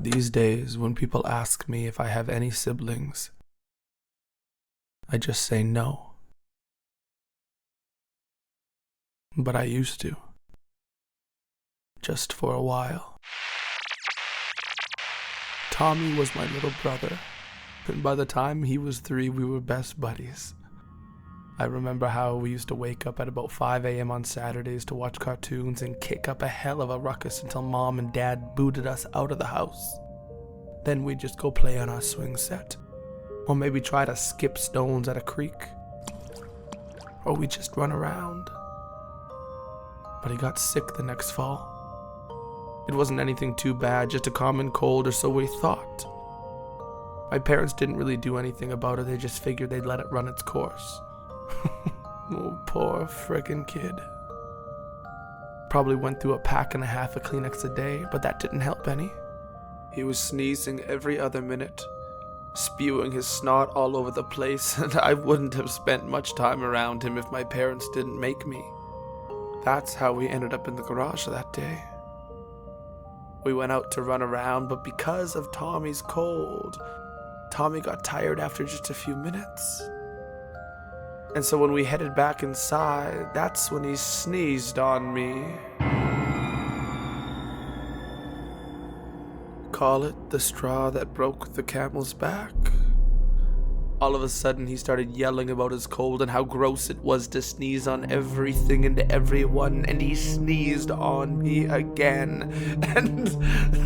These days, when people ask me if I have any siblings, I just say no. But I used to. Just for a while. Tommy was my little brother, and by the time he was 3, we were best buddies. I remember how we used to wake up at about 5 a.m. on Saturdays to watch cartoons and kick up a hell of a ruckus until Mom and Dad booted us out of the house. Then we'd just go play on our swing set, or maybe try to skip stones at a creek, or we'd just run around. But he got sick the next fall. It wasn't anything too bad, just a common cold, or so we thought. My parents didn't really do anything about it, they just figured they'd let it run its course. Oh, poor frickin' kid. Probably went through a pack and a half of Kleenex a day, but that didn't help any. He was sneezing every other minute, spewing his snot all over the place, and I wouldn't have spent much time around him if my parents didn't make me. That's how we ended up in the garage that day. We went out to run around, but because of Tommy's cold, Tommy got tired after just a few minutes. And so when we headed back inside, that's when he sneezed on me. Call it the straw that broke the camel's back. All of a sudden, he started yelling about his cold and how gross it was to sneeze on everything and everyone, and he sneezed on me again. And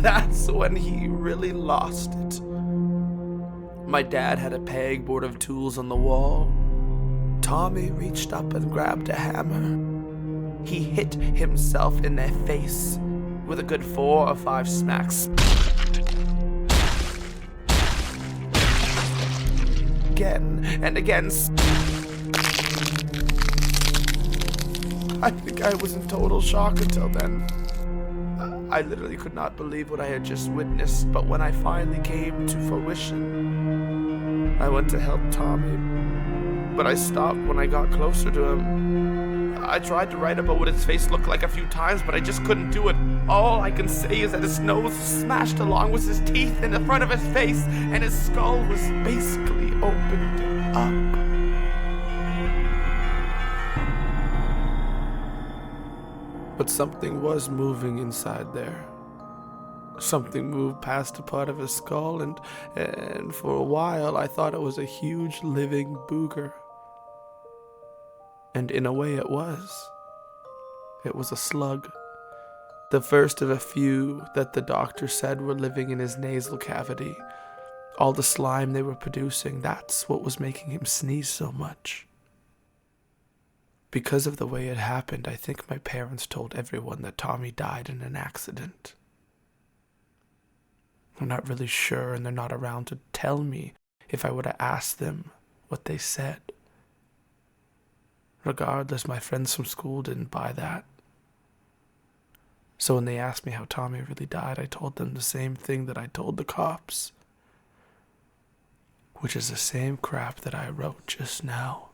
that's when he really lost it. My dad had a pegboard of tools on the wall. Tommy reached up and grabbed a hammer. He hit himself in the face with a good 4 or 5 smacks. Again and again. I think I was in total shock until then. I literally could not believe what I had just witnessed, but when I finally came to fruition, I went to help Tommy, but I stopped when I got closer to him. I tried to write about what his face looked like a few times, but I just couldn't do it. All I can say is that his nose was smashed along with his teeth in the front of his face, and his skull was basically opened up. But something was moving inside there. Something moved past a part of his skull, and for a while I thought it was a huge living booger. And in a way it was. It was a slug. The first of a few that the doctor said were living in his nasal cavity. All the slime they were producing, that's what was making him sneeze so much. Because of the way it happened, I think my parents told everyone that Tommy died in an accident. I'm not really sure, and they're not around to tell me if I would have asked them what they said. Regardless, my friends from school didn't buy that. So when they asked me how Tommy really died, I told them the same thing that I told the cops. Which is the same crap that I wrote just now.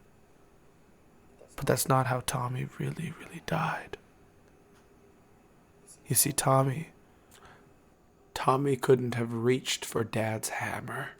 But that's not how Tommy really died. You see, Tommy couldn't have reached for Dad's hammer.